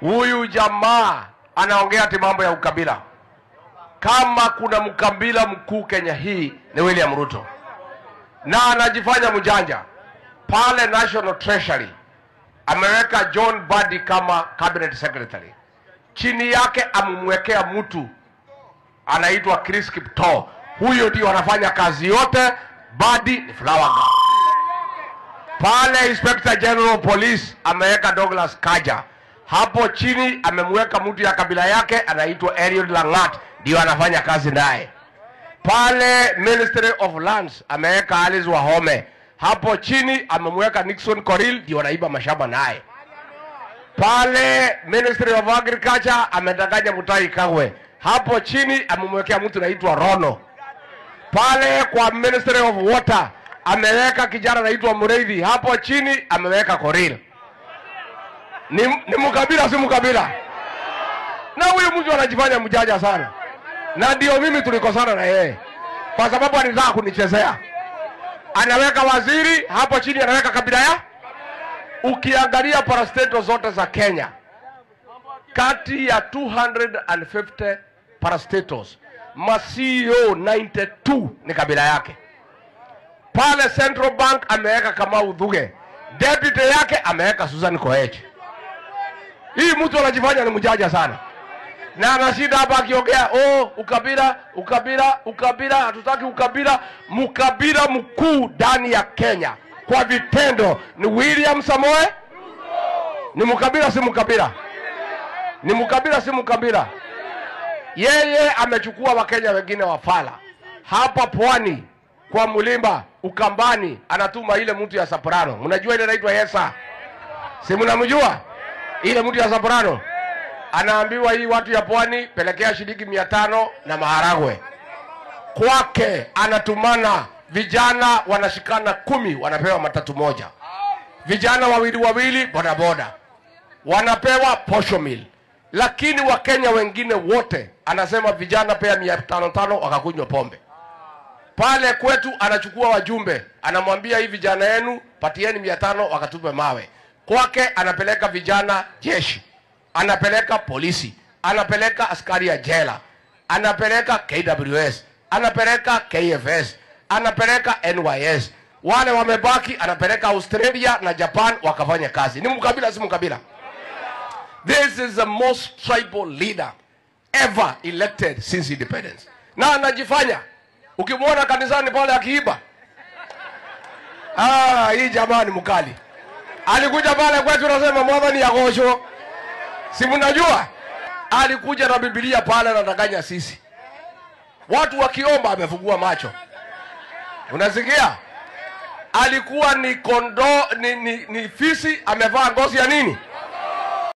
Huyu jamaa anaongea ati mambo ya ukabila. Kama kuna mkabila mkuu Kenya hii ni William Ruto. Na anajifanya mjanja. Pale National Treasury ameweka John Badi kama cabinet secretary. Chini yake amemwekea mtu anaitwa Chris Kiptoo. Huyo ndio anafanya kazi yote. Badi ni flower girl. Pale Inspector General Police ameweka Douglas Kaja. Hapo chini amemweka mtu ya kabila yake anaitwa Eliud Langat, ndio anafanya kazi naye. Pale Ministry of Lands ameweka Alice Wahome. Hapo chini amemweka Nixon Koril, ndio anaiba mashamba naye. Pale Ministry of Agriculture amedanganya Mutahi Kagwe. Hapo chini amemwekea mtu anaitwa Rono. Pale kwa Ministry of Water ameweka kijana anaitwa Mureithi. Hapo chini ameweka Koril. Ni mkabila si mkabila? Na huyu mtu anajifanya mjanja sana. Na ndio mimi tulikosana na yeye. Kwa sababu anataka kunichezea. Anaweka waziri, hapo chini anaweka kabila ya. Ukiangalia parastato zote za Kenya, kati ya 250 parastatos, CEO 92 ni kabila yake. Pale Central Bank ameweka Kamau Thuge. Deputy yake ameweka Susan Koech. Hii mtu anajifanya ni mjanja sana. Na anashinda hapa akiongea, ukabila, hatutaki ukabila. Mkabila mkuu ndani ya Kenya kwa vitendo ni William Samoei. Ni mkabila si mkabila? Ni mkabila si mkabila? Yeye amechukua Wakenya wengine wafala. Hapa Pwani kwa Mulimba, Ukambani anatuma ile mtu ya Soprano. Mnajua ile inaitwa Yesa? Si mnamjua? Ile mtu ya Soprano. Anaambiwa hii watu ya Pwani pelekea shilingi 500 na maharagwe. Kwake anatumana vijana wanashikana 10 wanapewa matatu moja. Vijana wawili bodaboda wanapewa posho meal. Lakini Wakenya wengine wote anasema vijana pea 500 wakakunywa pombe. Pale kwetu anachukua wajumbe, anamwambia hii vijana yenu patieni 500 wakatupe mawe. Kwake anapeleka vijana jeshi, anapeleka polisi, anapeleka askari ya jela, anapeleka KWS, anapeleka KFS, anapeleka NYS. Wale wamebaki anapeleka Australia na Japan wakafanya kazi. Ni mkabila si mkabila? This is the most tribal leader ever elected since independence. Na anajifanya ukimwona kanisani pale akiiba, hii jamaa ni mkali. Alikuja pale kwetu anasema mwadhani ya gosho. Si mnajua? Alikuja na Biblia pale anadanganya sisi. Watu wakiomba amefungua macho. Unasikia? Alikuwa ni kondo ni fisi amevaa ngozi ya nini?